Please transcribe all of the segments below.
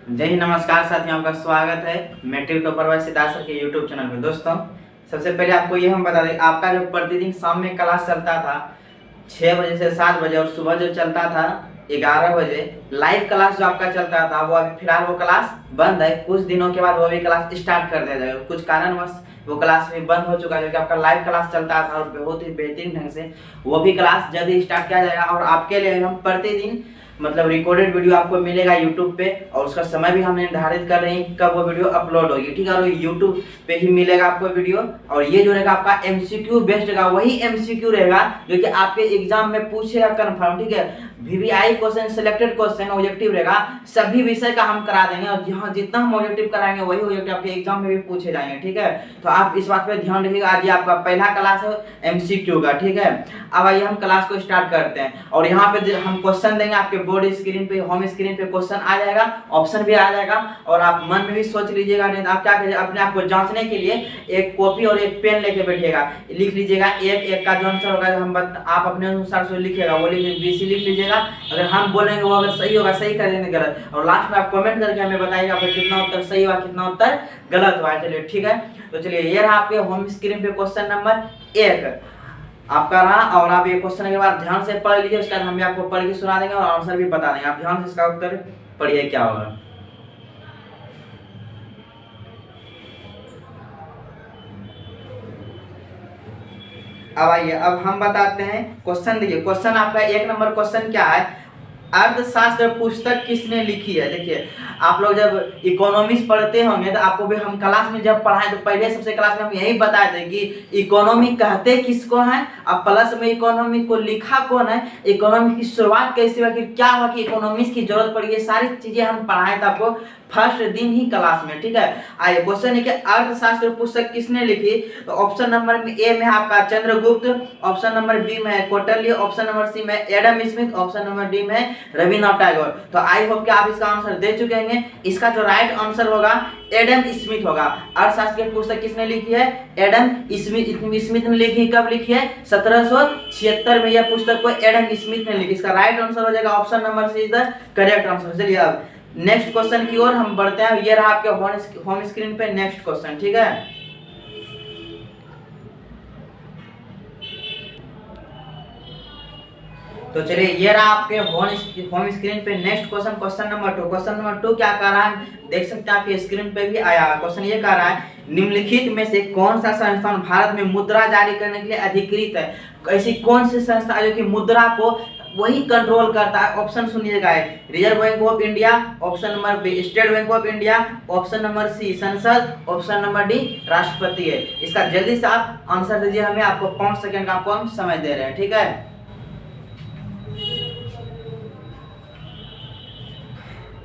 जय हिंद, नमस्कार साथियों, आपका स्वागत है matric topper by Siddharth sir के यूट्यूब चैनल में। दोस्तों, सबसे पहले आपको ये हम बता दें, आपका जो प्रतिदिन शाम में क्लास चलता था 6 बजे से 7 बजे और सुबह जो चलता था 11 बजे, लाइव क्लास जो आपका चलता था वो अभी फिलहाल वो क्लास बंद है। कुछ दिनों के बाद वो भी क्लास स्टार्ट कर दिया जाएगा। कुछ कारणवश वो क्लास भी बंद हो चुका है, क्योंकि आपका लाइव क्लास चलता था और बहुत ही बेहतरीन ढंग से वो भी क्लास जल्दी स्टार्ट किया जाएगा। और आपके लिए हम प्रतिदिन मतलब रिकॉर्डेड वीडियो आपको मिलेगा यूट्यूब पे, और उसका समय भी हम निर्धारित कर रहे हैं कब वो वीडियो अपलोड होगी, ठीक है। और यूट्यूब पे ही मिलेगा आपको वीडियो। और ये जो रहेगा आपका एमसीक्यू बेस्ड रहेगा, वही एमसीक्यू रहेगा जो कि आपके एग्जाम में पूछेगा कंफर्म, ठीक है। VVI question, selected question, objective रहेगा, सभी विषय का हम करा देंगे। और यहाँ जितना हम ऑब्जेक्टिव कराएंगे वही ऑब्जेक्टिव आपके एग्जाम में भी पूछे जाएंगे, ठीक है। तो आप इस बात पे ध्यान रखिएगा। आज ये आपका पहला क्लास है एमसीक्यू का, ठीक है। अब आइए हम क्लास को स्टार्ट करते हैं। और यहाँ पे हम क्वेश्चन देंगे, आपके बोर्ड स्क्रीन पे, होम स्क्रीन पे क्वेश्चन आ जाएगा, ऑप्शन भी आ जाएगा। और आप मन में भी सोच लीजिएगा, नहीं तो आप क्या करिए, अपने आप को जांचने के लिए एक कॉपी और एक पेन लेके बैठिएगा, लिख लीजिएगा एक का जो आंसर होगा आप अपने अनुसार से लिखिएगा, वो बीसी लिख लीजिएगा। अगर हम बोलेंगे वो अगर सही होगा सही कर देंगे, गलत, और लास्ट में आप कमेंट करके हमें बताइएगा कितना उत्तर सही हुआ कितना उत्तर गलत हुआ। चलिए ठीक है। तो चलिए ये रहा आपके होम स्क्रीन पे क्वेश्चन नंबर 1 आपका रहा। और आप ये क्वेश्चन के बाद ध्यान से पढ़ लीजिए, उसके बाद हम आपको पढ़ के सुना देंगे और आंसर भी बता देंगे। आप ध्यान से इसका उत्तर पढ़िए क्या होगा। अब आइए, अब हम बताते हैं क्वेश्चन। देखिए क्वेश्चन आपका 1 नंबर क्वेश्चन क्या है, अर्थशास्त्र पुस्तक किसने लिखी है। देखिए आप लोग जब इकोनॉमिक्स पढ़ते होंगे तो आपको भी हम क्लास में जब पढ़ाए तो पहले सबसे क्लास में हम यही बताए थे कि इकोनॉमी कहते किसको है, अब प्लस में इकोनॉमी को लिखा कौन है, इकोनॉमी की शुरुआत कैसे हुआ, कि क्या हुआ कि इकोनॉमिक्स की जरूरत पड़ी, ये सारी चीजें हम पढ़ाए थे आपको फर्स्ट दिन ही क्लास में, ठीक है। आइए क्वेश्चन है कि अर्थशास्त्र पुस्तक किसने लिखी। तो ऑप्शन नंबर ए में आपका चंद्रगुप्त, ऑप्शन नंबर बी में कौटिल्य, ऑप्शन नंबर सी में Adam Smith, option number D में रविन्द्रनाथ टैगोर। तो आई होप कि आप इसका आंसर दे चुके हैं। इसका जो राइट आंसर होगा एडम स्मिथ होगा। अर्थशास्त्र की पुस्तक किसने लिखी है, एडम स्मिथ ने लिखी। कब लिखी है, 1776 में यह पुस्तक को एडम स्मिथ ने लिखी। इसका राइट आंसर हो जाएगा option number C is the correct answer. चलिए अब नेक्स्ट क्वेश्चन की ओर हम बढ़ते हैं। ये रहा आपके होम स्क्रीन पे नेक्स्ट क्वेश्चन, ठीक है। तो चलिए ये रहा आपके होम स्क्रीन पे next question, question number 2। Question number 2 क्या कह रहा है, देख सकते हैं आपके स्क्रीन पे भी आया। क्वेश्चन ये कह रहा है, निम्नलिखित में से कौन सा संस्थान भारत में मुद्रा जारी करने के लिए अधिकृत है। ऐसी कौन सी संस्था है जो कि मुद्रा को वही कंट्रोल करता है। ऑप्शन सुनिएगा, Reserve Bank of India, option number B State Bank of India, option number C Sansad, option number D राष्ट्रपति है। इसका जल्दी से आप आंसर दीजिए हमें, आपको 5 सेकंड का आपको हम समय दे रहे हैं, ठीक है।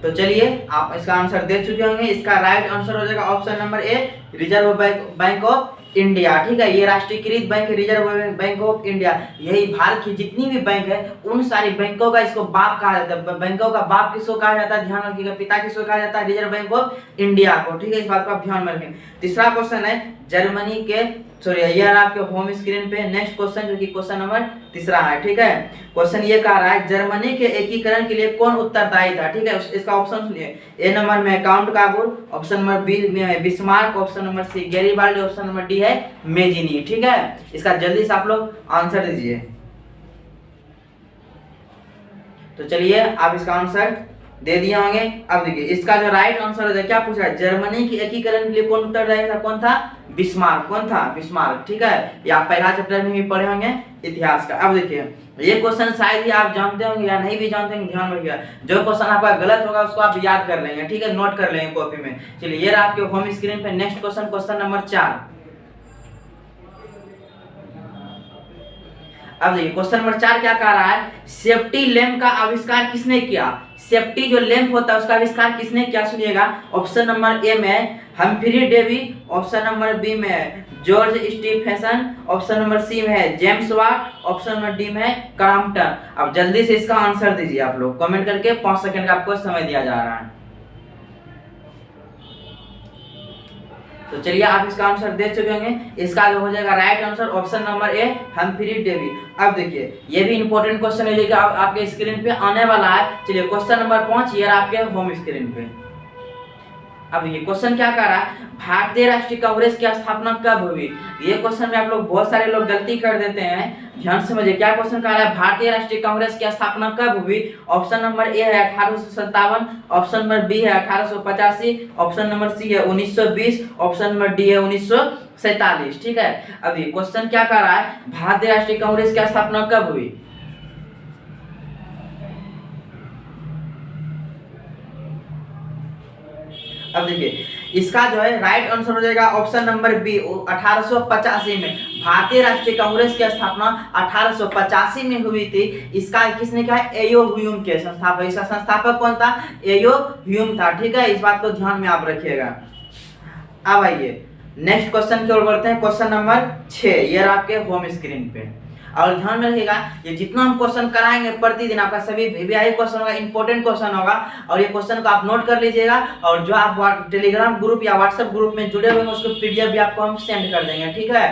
तो चलिए आप इसका आंसर दे चुके होंगे। इसका राइट आंसर हो जाएगा option number a reserve Bank of India, ठीक है। ये राष्ट्रीयकृत bank, reserve Bank of India, यही भारत की जितनी भी बैंक है उन सारी बैंकों का इसको बाप कहा जाता है। बैंकों का बाप किसको कहा जाता है, ध्यान रखिएगा, पिता किसको कहा जाता है, रिजर्व बैंक ऑफ इंडिया को, ठीक है। इस बात को आप ध्यान में रखें। तीसरा क्वेश्चन है जर्मनी के, सॉरी यह आपके होम स्क्रीन पे नेक्स्ट क्वेश्चन जो कि क्वेश्चन नंबर 3 है, ठीक है। क्वेश्चन ये कह रहा है, जर्मनी के एकीकरण के लिए कौन उत्तरदायी था, ठीक है। इसका ऑप्शन सुनिए, ए नंबर में Count Cavour, option number B में Bismarck, option number C Garibaldi, option number D है मेजिनी, ठीक है। इसका जल्दी से आप लोग आंसर दीजिए। तो चलिए आप इसका आंसर दे दिए होंगे। अब देखिए इसका जो राइट आंसर है, क्या पूछ रहा है, जर्मनी की एकीकरण के लिए कौन उत्तरदायी था, कौन था, बिस्मार्क। कौन था, बिस्मार्क, ठीक है। ये आप पहला चैप्टर में भी पढ़े होंगे इतिहास का। अब देखिए ये क्वेश्चन शायद ही आप जानते होंगे या नहीं भी जानते होंगे, ध्यान रखिएगा। जो क्वेश्चन आपका गलत होगा उसको आप याद कर लेंगे, ठीक है, नोट कर लेंगे कॉपी में। चलिए ये रहा आपके होम स्क्रीन पे नेक्स्ट क्वेश्चन, क्वेश्चन नंबर 4। अब देखिए क्वेश्चन नंबर 4 क्या कह रहा है, सेफ्टी लैंप का आविष्कार किसने किया। सेफ्टी जो लैंप होता है उसका आविष्कार किसने किया, सुनिएगा। ऑप्शन नंबर ए में Humphry Davy, option number B में George Stephenson, option number C में है James Watt, option number D में है क्रॉम्पटन। अब जल्दी से इसका आंसर दीजिए आप लोग कमेंट करके, 5 सेकंड का आपको समय दिया जा रहा है। तो चलिए आप इसका आंसर दे चुके होंगे। इसका जो हो जाएगा right answer option number A Humphry Davy. अब देखिए ये भी इंपॉर्टेंट क्वेश्चन है जो कि आपके स्क्रीन पे आने वाला है। चलिए क्वेश्चन नंबर 5 ये आपके होम स्क्रीन पे। अब ये क्वेश्चन क्या कर रहा है, भारतीय राष्ट्रीय कांग्रेस की स्थापना कब हुई। ये क्वेश्चन में आप लोग बहुत सारे लोग गलती कर देते हैं, ध्यान से समझिए। क्या क्वेश्चन कर रहा है, भारतीय राष्ट्रीय कांग्रेस की स्थापना कब हुई। ऑप्शन नंबर ए है 1857, ऑप्शन नंबर बी है 1885, ऑप्शन नंबर सी है 1920, ऑप्शन नंबर डी है 1947। ठीक है, अभी क्वेश्चन क्या कर रहा है, भारतीय राष्ट्रीय कांग्रेस की स्थापना कब हुई। अब देखिए इसका जो है राइट आंसर हो जाएगा ऑप्शन नंबर बी 1885 में। भारतीय राष्ट्रीय कांग्रेस की स्थापना 1885 में हुई थी। इसका किसने कहा, एयो ह्यूम के संस्थापक। इसका संस्थापक कौन था, एयो ह्यूम था। ठीक है, इस बात को ध्यान में आप रखिएगा। अब आइए नेक्स्ट क्वेश्चन की ओर बढ़ते हैं, क्वेश्चन नंबर 6। ये रहा आपके होम स्क्रीन पे, और ध्यान में रखिएगा ये जितना हम क्वेश्चन कराएंगे प्रतिदिन आपका सभी वीवीआई क्वेश्चन होगा, इंपॉर्टेंट क्वेश्चन होगा, और ये क्वेश्चन को आप नोट कर लीजिएगा। और जो आप टेलीग्राम ग्रुप या व्हाट्सएप ग्रुप में जुड़े हुए हैं उसको पीडीएफ भी आपको हम सेंड कर देंगे। ठीक है,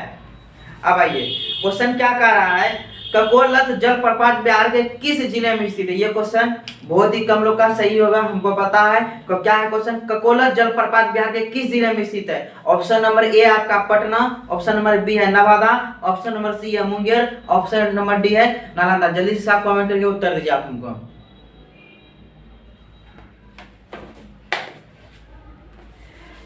अब आइए क्वेश्चन क्या कह रहा है, ककोलत जलप्रपात बिहार के किस जिले में स्थित है। ये क्वेश्चन बहुत ही कम लोग का सही होगा, हमको पता है। तो क्या है क्वेश्चन, ककोलत जलप्रपात बिहार के किस जिले में स्थित है। ऑप्शन नंबर ए आपका पटना, ऑप्शन नंबर बी है नवादा, ऑप्शन नंबर सी है मुंगेर, ऑप्शन नंबर डी है नालंदा। जल्दी से आप कमेंट करके उत्तर दीजिए आप हमको।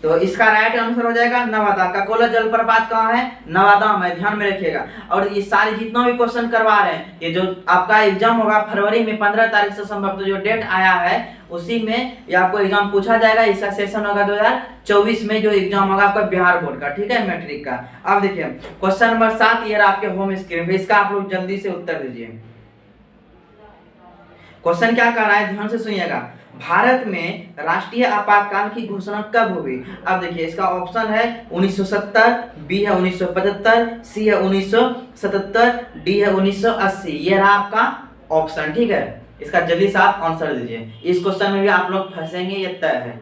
तो इसका राइट आंसर हो जाएगा नवादा। ककोला जलप्रपात कहाँ है, नवादा में, ध्यान में रखिएगा। और ये सारे जितना भी क्वेश्चन करवा रहे हैं, ये जो आपका एग्जाम होगा फरवरी में 15 तारीख से संभव, तो जो डेट आया है उसी में ये आपको एग्जाम पूछा जाएगा। इसका सेशन होगा 2024 में, जो एग्जाम होगा आपका बिहार बोर्ड का। ठीक है, मैट्रिक का। अब देखिए क्वेश्चन नंबर 7 ये आपके होम स्क्रीन पे, इसका आप लोग जल्दी से उत्तर दीजिए। क्वेश्चन क्या कह रहा है, ध्यान से सुनिएगा। भारत में राष्ट्रीय आपातकाल की घोषणा कब हुई। अब देखिए इसका ऑप्शन है 1970, बी है 1975, सी है 1977, डी है 1980। ये रहा आपका ऑप्शन। ठीक है, इसका जल्दी से आप आंसर दीजिए। इस क्वेश्चन में भी आप लोग फंसेंगे, ये तय है।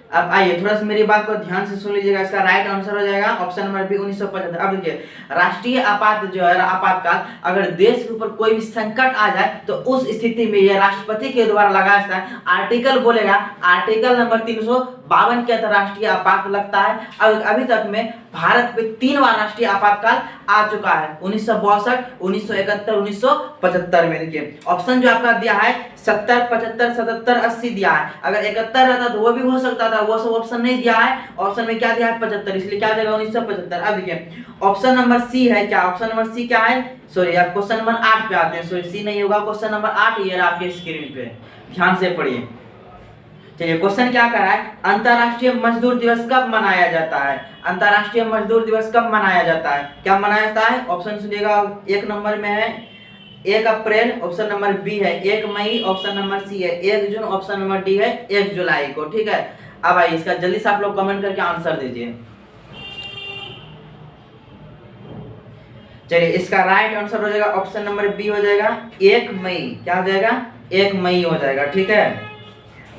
अब आइए थोड़ा सा मेरी बात को ध्यान से सुन लीजिएगा। इसका राइट आंसर हो जाएगा ऑप्शन नंबर बी 1975। अब देखिए राष्ट्रीय आपात जो है आपातकाल, अगर देश के ऊपर कोई भी संकट आ जाए तो उस स्थिति में यह राष्ट्रपति के द्वारा लगाया जाता है। आर्टिकल बोलेगा, आर्टिकल नंबर 352 के तहत राष्ट्रीय आपात लगता है। अभी तक में भारत पे 3 बार राष्ट्रीय आपातकाल आ चुका है, 1962, 1971, 1975 में। देखिए ऑप्शन जो आपका दिया है 70, 75, 77, 80 दिया है। अगर 71 रहता तो वो भी हो सकता था, वो सब ऑप्शन नहीं दिया है। ऑप्शन में क्या दिया है 75, इसलिए क्या जाएगा 1975। अब देखिए ऑप्शन नंबर सी है क्या, ऑप्शन नंबर सी क्या है, सॉरी आप क्वेश्चन नंबर 8 पे आते हैं। सॉरी सी नहीं होगा, क्वेश्चन नंबर 8 ये रहा आपके स्क्रीन पे, ध्यान से पढ़िए। चलिए क्वेश्चन क्या कर रहा है, अंतरराष्ट्रीय मजदूर दिवस कब मनाया जाता है। अंतरराष्ट्रीय मजदूर दिवस कब मनाया जाता है, क्या मनाया जाता है। ऑप्शन सुनिएगा, 1 नंबर में है 1 अप्रैल, ऑप्शन नंबर बी है 1 मई, ऑप्शन नंबर सी है 1 जून, ऑप्शन नंबर डी है 1 जुलाई को। ठीक है, अब आइए इसका जल्दी से आप लोग कमेंट करके आंसर दीजिए। चलिए इसका राइट आंसर हो जाएगा ऑप्शन नंबर बी हो जाएगा 1 मई। क्या हो जाएगा, 1 मई हो जाएगा। ठीक है,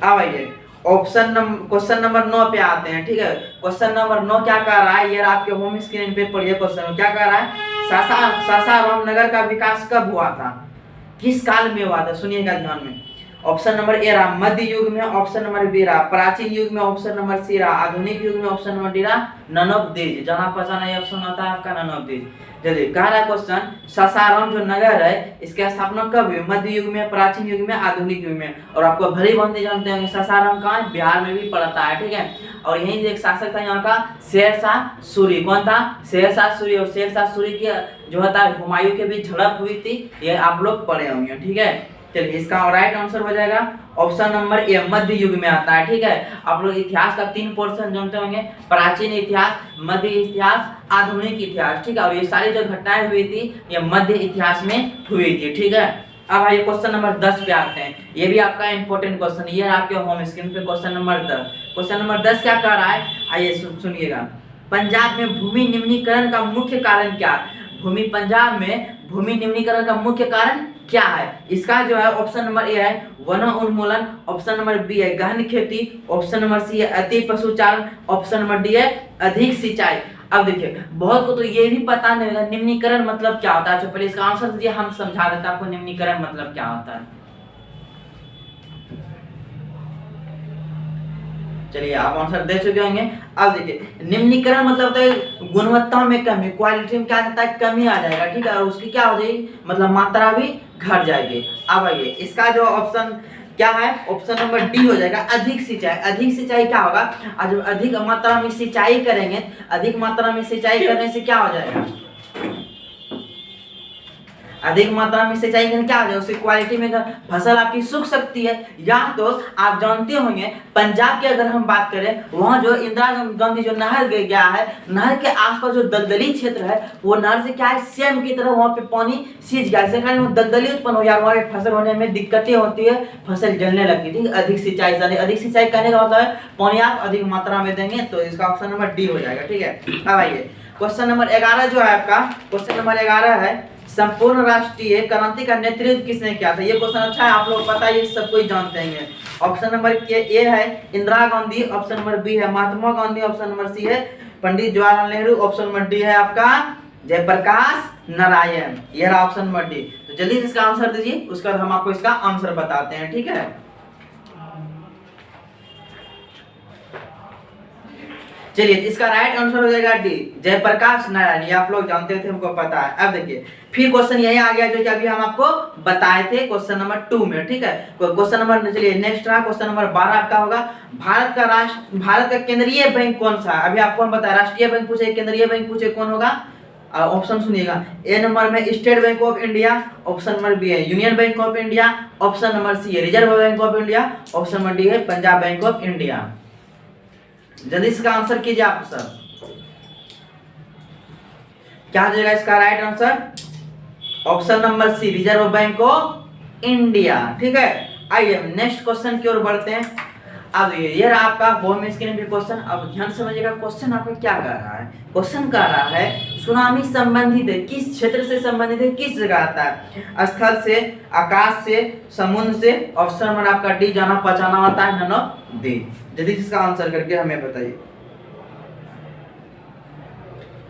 अब आइए क्वेश्चन नंबर 9 पे आते हैं। ठीक है, क्वेश्चन नंबर 9 क्या कह रहा है, ये आपके होम स्क्रीन पे पढ़िए। क्वेश्चन क्या कह रहा है, सासाराम नगर का विकास कब हुआ था, किस काल में हुआ था, सुनिएगा ध्यान में। ऑप्शन नंबर ए रहा मध्य युग में, ऑप्शन नंबर बी रहा प्राचीन युग में, ऑप्शन नंबर सी रहा आधुनिक युग में, ऑप्शन नंबर डी रहा नन ऑफ दीज। जाना पहचाना ये ऑप्शन होता है आपका नन ऑफ दीज। चलिए कह रहा है क्वेश्चन, सासाराम जो नगर है इसकी स्थापना कब हुई, मध्य युग में, प्राचीन युग में, आधुनिक युग में। और आपको भली भांति जानते होंगे सासाराम कहाँ है, बिहार में भी पड़ता है। ठीक है, और यही एक शासक था यहाँ का शेरशाह सूरी। कौन था, शेरशाह सूरी। और शेरशाह सूरी की जो होता है हुमायूं के बीच झड़प हुई थी, ये आप लोग पढ़े होंगे। ठीक है, चलिए इसका राइट आंसर हो जाएगा ऑप्शन नंबर ए मध्य युग में आता है। ठीक है, आप लोग इतिहास का 3 पोर्शन जानते होंगे, प्राचीन इतिहास, मध्य इतिहास, आधुनिक इतिहास। ठीक है, और ये सारी जो घटनाएं हुई थी ये मध्य इतिहास में हुई थी। ठीक है, अब आइए क्वेश्चन नंबर 10 पे आते हैं। ये भी आपका इंपॉर्टेंट क्वेश्चन, ये आपके होम स्क्रीन पे क्वेश्चन नंबर 10। क्वेश्चन नंबर 10 क्या कह रहा है, आइए सुनिएगा। पंजाब में भूमि निम्नीकरण का मुख्य कारण क्या है। पंजाब में भूमि निम्नीकरण का मुख्य कारण क्या है। इसका जो है ऑप्शन नंबर ए है वन उन्मूलन, ऑप्शन नंबर बी है गहन खेती, ऑप्शन नंबर सी है अति पशुचारण, ऑप्शन नंबर डी है अधिक सिंचाई। अब देखिए बहुत को तो ये भी पता नहीं होगा निम्नीकरण मतलब क्या होता है। तो पहले इसका आंसर दीजिए, हम समझा देते हैं आपको निम्नीकरण मतलब क्या होता है। चलिए आप आंसर दे चुके होंगे। अब देखिए निम्नीकरण मतलब होता है गुणवत्ता में कमी, क्वालिटी में क्या कहता है कमी आ जाएगा, ठीक है, और उसकी क्या हो जाएगी मतलब मात्रा भी घट जाएगी। अब आइए इसका जो ऑप्शन क्या है, ऑप्शन नंबर डी हो जाएगा अधिक सिंचाई। अधिक सिंचाई क्या होगा, जब अधिक मात्रा में सिंचाई करेंगे, अधिक मात्रा में सिंचाई करने से क्या हो जाएगा, अधिक मात्रा में सिंचाई करने क्या हो जाएगा, उसकी क्वालिटी में फसल आपकी सूख सकती है। या तो आप जानते होंगे पंजाब की अगर हम बात करें, वहाँ जो इंदिरा गांधी जो नहर गया है, नहर के आसपास जो दलदली क्षेत्र है, वो नहर से क्या है सेम की तरह वहाँ पे पानी सींच गया, इसके कारण दलदली उत्पन्न हो गया, वहाँ पे फसल होने में दिक्कतें होती है, फसल जलने लगती थी। अधिक सिंचाई, अधिक सिंचाई करने का मतलब है पानी आप अधिक मात्रा में देंगे, तो इसका ऑप्शन नंबर डी हो जाएगा, ठीक है। अब आइए क्वेश्चन नंबर 11 जो है आपका, क्वेश्चन नंबर 11 है संपूर्ण राष्ट्रीय क्रांति का नेतृत्व किसने किया था। ये क्वेश्चन अच्छा है, आप लोग पता है, ये सब कोई जानते हैं। ऑप्शन नंबर ए है Indira Gandhi, option number B है Mahatma Gandhi, option number C है Pandit Jawaharlal Nehru, option number D है आपका जयप्रकाश नारायण। यह रहा ऑप्शन नंबर डी। तो जल्दी इसका आंसर दीजिए, उसके बाद हम आपको इसका आंसर बताते हैं, ठीक है। चलिए इसका राइट आंसर हो जाएगा डी जयप्रकाश नारायण, ये आप लोग जानते थे, हमको पता है। अब देखिए फिर क्वेश्चन यही आ गया जो कि अभी हम आपको बताए थे क्वेश्चन नंबर 2 में, ठीक है। क्वेश्चन नंबर चलिए नेक्स्ट रहा क्वेश्चन नंबर 12 आपका होगा भारत का केंद्रीय बैंक कौन सा है। अभी आपको हम बताया राष्ट्रीय बैंक पूछे, केंद्रीय बैंक पूछे, कौन होगा, ऑप्शन सुनिएगा। ए नंबर में State Bank of India, option number B है Union Bank of India, option number C है Reserve Bank of India, option number D है पंजाब बैंक ऑफ इंडिया। जल्दी इसका आंसर कीजिए आप सब, क्या हो जाएगा इसका right answer, option number C Reserve Bank of India, ठीक है। आइए नेक्स्ट क्वेश्चन की ओर बढ़ते हैं। अब ये रहा आपका होम स्क्रीन पे क्वेश्चन। अब ध्यान समझिएगा क्वेश्चन आपका क्या कर रहा है, क्वेश्चन कर रहा है सुनामी संबंधित है, किस क्षेत्र से संबंधित है, किस जगह आता है, स्थल से, आकाश से, समुद्र से, ऑप्शन नंबर आपका डी जाना पहचाना होता है, नन ऑफ दी। जल्दी इसका आंसर करके हमें बताइए।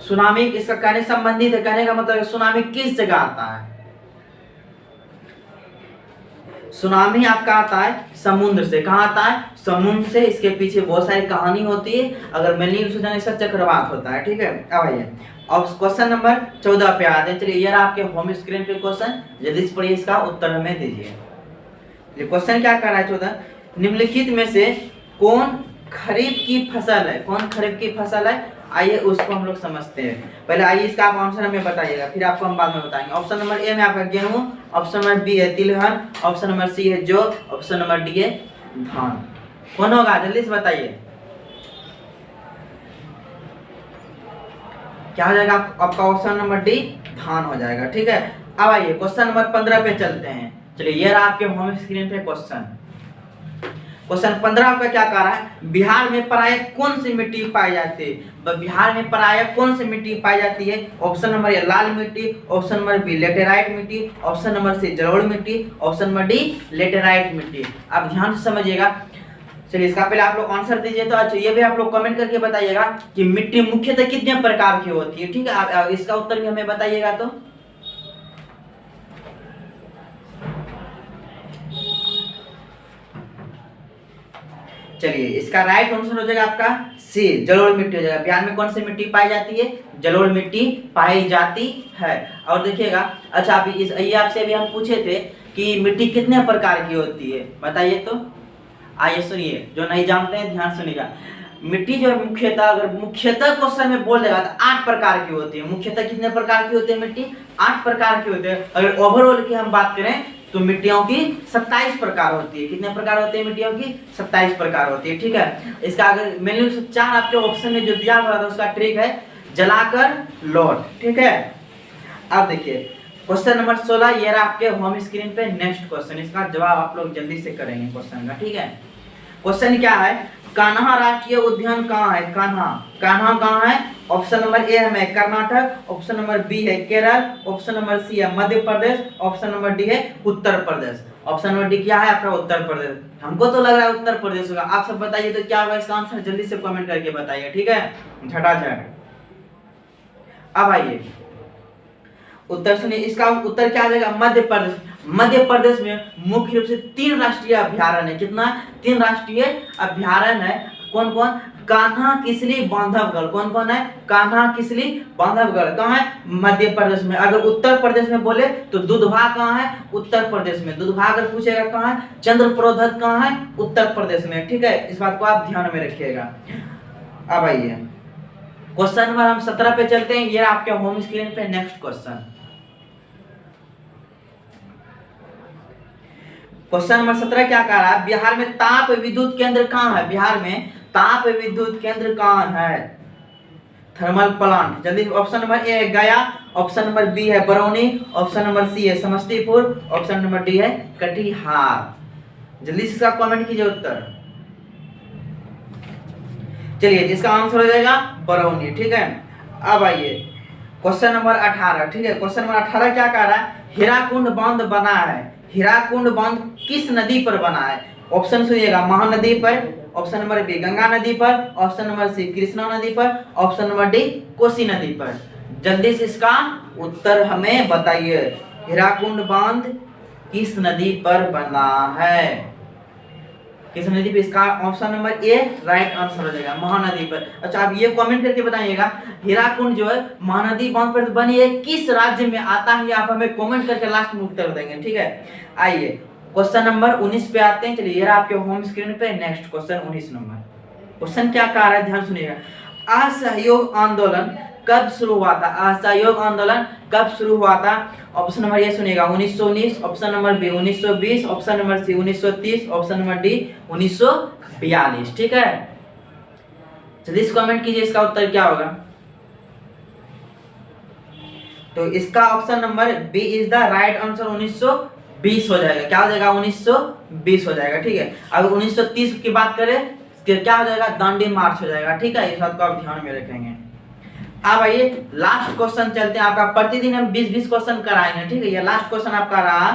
सुनामी इसका कहने संबंधित है, कहने का मतलब सुनामी किस जगह आता है, सुनामी आपका आता है समुद्र से। कहाँ आता है, समुद्र से। इसके पीछे बहुत सारी कहानी होती है, अगर मैंने सोचा इसका चक्रवात होता है, ठीक है। अब आइए अब क्वेश्चन नंबर 14 पे आते हैं। चलिए ये आपके होम स्क्रीन पे क्वेश्चन, जल्दी से पढ़िए, इसका उत्तर हमें दीजिए। ये क्वेश्चन क्या कर रहा है 14, निम्नलिखित में से कौन खरीफ की फसल है, कौन खरीफ की फसल है, आइए उसको हम लोग समझते हैं। पहले आइए इसका आप आंसर हमें बताइएगा, फिर आपको हम बाद में बताएंगे। ऑप्शन नंबर ए में आपका गेहूं, ऑप्शन नंबर बी है तिलहन, ऑप्शन नंबर सी है जौ, ऑप्शन नंबर डी है धान। कौन होगा जल्दी से बताइए, क्या हो जाएगा आपका ऑप्शन नंबर डी धान हो जाएगा, ठीक है। अब आइए क्वेश्चन नंबर 15 पे चलते हैं। चलिए ये रहा आपके होम स्क्रीन पे क्वेश्चन। क्वेश्चन 15 आपका क्या कह रहा है, बिहार में प्रायः कौन सी मिट्टी पाई जाती है, बिहार में प्रायः कौन सी मिट्टी पाई जाती है। ऑप्शन नंबर ए लाल मिट्टी, ऑप्शन नंबर बी लेटेराइट मिट्टी, ऑप्शन नंबर सी जलोढ़ मिट्टी, ऑप्शन नंबर डी लेटेराइट मिट्टी। आप ध्यान से समझिएगा। चलिए इसका पहले आप लोग आंसर दीजिए। तो अच्छा ये भी आप लोग कमेंट करके बताइएगा कि मिट्टी मुख्यतः कितने प्रकार की होती है, ठीक है। आप इसका उत्तर भी हमें बताइएगा। तो चलिए इसका राइट आंसर हो जाएगा आपका सी जलोढ़ मिट्टी हो जाएगा। बिहार में कौन सी मिट्टी पाई जाती है, जलोढ़ मिट्टी पाई जाती है। और देखिएगा अच्छा आप ये आपसे भी हम पूछे थे कि मिट्टी कितने प्रकार की होती है, बताइए। तो आइए सुनिए, जो नहीं जानते हैं ध्यान सुनिएगा। मिट्टी जो मुख्यतः अगर मुख्यतः क्वेश्चन में बोल देगा तो 8 प्रकार की होती है। मुख्यतः कितने प्रकार की होती है मिट्टी, 8 प्रकार की होती है। अगर ओवरऑल की हम बात करें तो मिट्टियों की 27 प्रकार होती है। कितने प्रकार होते हैं मिट्टियों की, 27 प्रकार होती है, ठीक है। इसका अगर मेन्यू से 4 आपके ऑप्शन में जो दिया हुआ था उसका ट्रिक है जलाकर लौट, ठीक है। अब देखिए क्वेश्चन नंबर 16 ये रहा आपके होम स्क्रीन पे नेक्स्ट क्वेश्चन। इसका जवाब आप लोग जल्दी से करेंगे क्वेश्चन का, ठीक है। क्वेश्चन क्या है, कान्हा राष्ट्रीय उद्यान कहाँ है, कान्हा कहाँ है। ऑप्शन नंबर ए है कर्नाटक, ऑप्शन नंबर बी है केरल, ऑप्शन नंबर सी है Madhya Pradesh, option number D है Uttar Pradesh. Option number D क्या है आपका उत्तर प्रदेश। हमको तो लग रहा है उत्तर प्रदेश होगा, आप सब बताइए तो क्या होगा इसका आंसर, जल्दी से कमेंट करके बताइए, ठीक है, झटाझट। अब आइए उत्तर सुनिए, इसका उत्तर क्या आ जाएगा मध्य प्रदेश। मध्य प्रदेश में मुख्य रूप से 3 राष्ट्रीय अभ्यारण्य है। कितना, 3 राष्ट्रीय अभ्यारण्य है। कौन कौन? कान्हा किसली बांधवगढ़। कौन कौन है? कान्हा किसली बांधवगढ़। कहाँ है? मध्य प्रदेश में। अगर उत्तर प्रदेश में बोले तो दुधवा कहाँ है? उत्तर प्रदेश में। दुधवा अगर पूछेगा कहाँ है? चंद्रप्रोधत कहाँ है? उत्तर प्रदेश में। ठीक है, इस बात को आप ध्यान में रखिएगा। अब आइए क्वेश्चन नंबर हम 17 पे चलते हैं। ये आपके होम स्क्रीन पे नेक्स्ट क्वेश्चन। क्वेश्चन नंबर 17 क्या कह रहा है? बिहार में ताप विद्युत केंद्र कहाँ है? बिहार में ताप विद्युत केंद्र कहाँ है? Thermal plant. जल्दी, ऑप्शन नंबर ए है गया, ऑप्शन नंबर बी है बरौनी, ऑप्शन नंबर सी है समस्तीपुर, ऑप्शन नंबर डी है कटिहार। जल्दी से इसका कमेंट कीजिए उत्तर। चलिए, इसका आंसर हो जाएगा बरौनी। ठीक है, अब आइए क्वेश्चन नंबर 18। ठीक है, क्वेश्चन नंबर 18 क्या कह रहा है? हीराकुंड बांध बना है। हीराकुंड बांध किस नदी पर बना है? ऑप्शन सुनिएगा, महानदी पर, ऑप्शन नंबर बी गंगा नदी पर, ऑप्शन नंबर सी कृष्णा नदी पर, ऑप्शन नंबर डी कोसी नदी पर। जल्दी से इसका उत्तर हमें बताइए। हीराकुंड बांध किस नदी पर बना है? किस नदी पे? इसका ऑप्शन नंबर ए राइट आंसर हो जाएगा, महानदी पर। अच्छा, आप ये कमेंट करके बताइएगा हीराकुंड जो है महानदी बांध पर बनी है, किस राज्य में आता है? आप हमें कमेंट करके लास्ट में उत्तर देंगे। ठीक है, आइए क्वेश्चन नंबर 19 पे आते हैं। चलिए, ये आपके होम स्क्रीन पे नेक्स्ट क्वेश्चन 19 नंबर। क्वेश्चन क्या कह रहा है, ध्यान सुनिएगा। असहयोग आंदोलन कब शुरू हुआ था? असहयोग आंदोलन कब शुरू हुआ था? ऑप्शन नंबर ए सुनिएगा 1919, option number B 1920, option number C 1930, option number D 1942। ठीक है, जल्दी से कमेंट कीजिए इसका उत्तर क्या होगा। तो इसका option number B is the right answer, 1920 हो जाएगा। क्या हो जाएगा? 1920 हो जाएगा। ठीक है, अगर 1930 की बात करें तो क्या हो जाएगा? दांडी मार्च हो जाएगा। ठीक है, इस बात को आप ध्यान में रखेंगे। अब आइए लास्ट क्वेश्चन चलते हैं। आपका प्रतिदिन हम 20-20 क्वेश्चन कराएंगे। ठीक है, ये लास्ट क्वेश्चन आपका रहा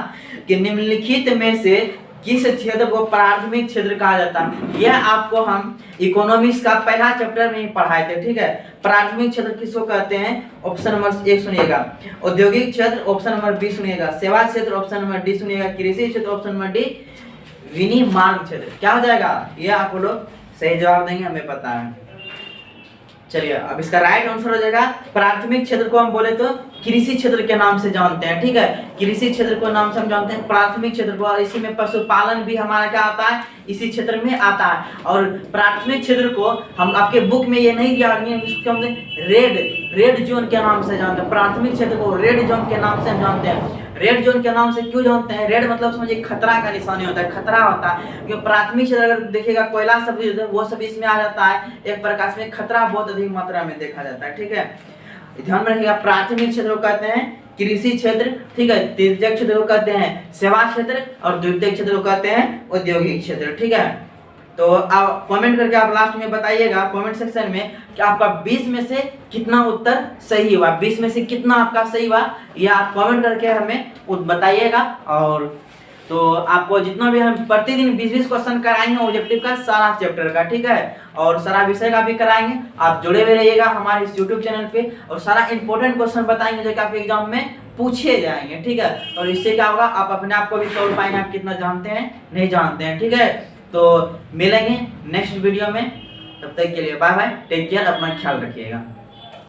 कि निम्नलिखित में से किस क्षेत्र को प्राथमिक क्षेत्र कहा जाता है? यह आपको हम इकोनॉमिक्स का पहला चैप्टर में ही पढ़ाए थे। ठीक है, प्राथमिक क्षेत्र किसको कहते हैं? ऑप्शन नंबर ए सुनिएगा औद्योगिक क्षेत्र, ऑप्शन नंबर बी सुनिएगा सेवा क्षेत्र, ऑप्शन नंबर डी सुनिएगा कृषि क्षेत्र, ऑप्शन नंबर डी विनिर्माण क्षेत्र। क्या हो जाएगा? ये आप लोग सही जवाब देंगे, हमें पता है। चलिए, अब इसका राइट आंसर हो जाएगा प्राथमिक क्षेत्र को हम बोले तो कृषि क्षेत्र के नाम से जानते हैं। ठीक है, कृषि क्षेत्र को नाम से हम जानते हैं प्राथमिक क्षेत्र को, और इसी में पशुपालन भी हमारा क्या आता है? इसी क्षेत्र में आता है। और प्राथमिक क्षेत्र को हम आपके बुक में ये नहीं दिया, इसको हम रेड जोन के नाम से जानते हैं। प्राथमिक क्षेत्र को रेड जोन के नाम से हम जानते हैं। रेड जोन के नाम से क्यों जानते हैं? रेड मतलब समझिए खतरा का निशानी होता है, खतरा होता है। क्योंकि प्राथमिक क्षेत्र अगर देखिएगा कोयला सब वो सब इसमें आ जाता है, एक प्रकार से खतरा बहुत अधिक मात्रा में देखा जाता है। ठीक है, ध्यान में रखिएगा। प्राथमिक क्षेत्र को कहते हैं कृषि क्षेत्र। ठीक है, तृतीयक क्षेत्र को कहते हैं सेवा क्षेत्र, और द्वितीयक क्षेत्र को कहते हैं औद्योगिक क्षेत्र। ठीक है, तो आप कमेंट करके आप लास्ट में बताइएगा कमेंट सेक्शन में कि आपका 20 में से कितना उत्तर सही हुआ, 20 में से कितना आपका सही हुआ, ये आप कमेंट करके हमें बताइएगा। और तो आपको जितना भी हम प्रतिदिन 20-20 क्वेश्चन कराएंगे ऑब्जेक्टिव का सारा चैप्टर का। ठीक है, और सारा विषय का भी कराएंगे। आप जुड़े हुए रहिएगा हमारे इस यूट्यूब चैनल पे, और सारा इंपॉर्टेंट क्वेश्चन बताएंगे जो कि आपके एग्जाम में पूछे जाएंगे। ठीक है, और इससे क्या होगा? आप अपने आप को भी तोड़ पाएंगे, आप कितना जानते हैं नहीं जानते हैं। ठीक है, तो मिलेंगे नेक्स्ट वीडियो में, तब तक के लिए बाय बाय, टेक केयर, अपना ख्याल रखिएगा।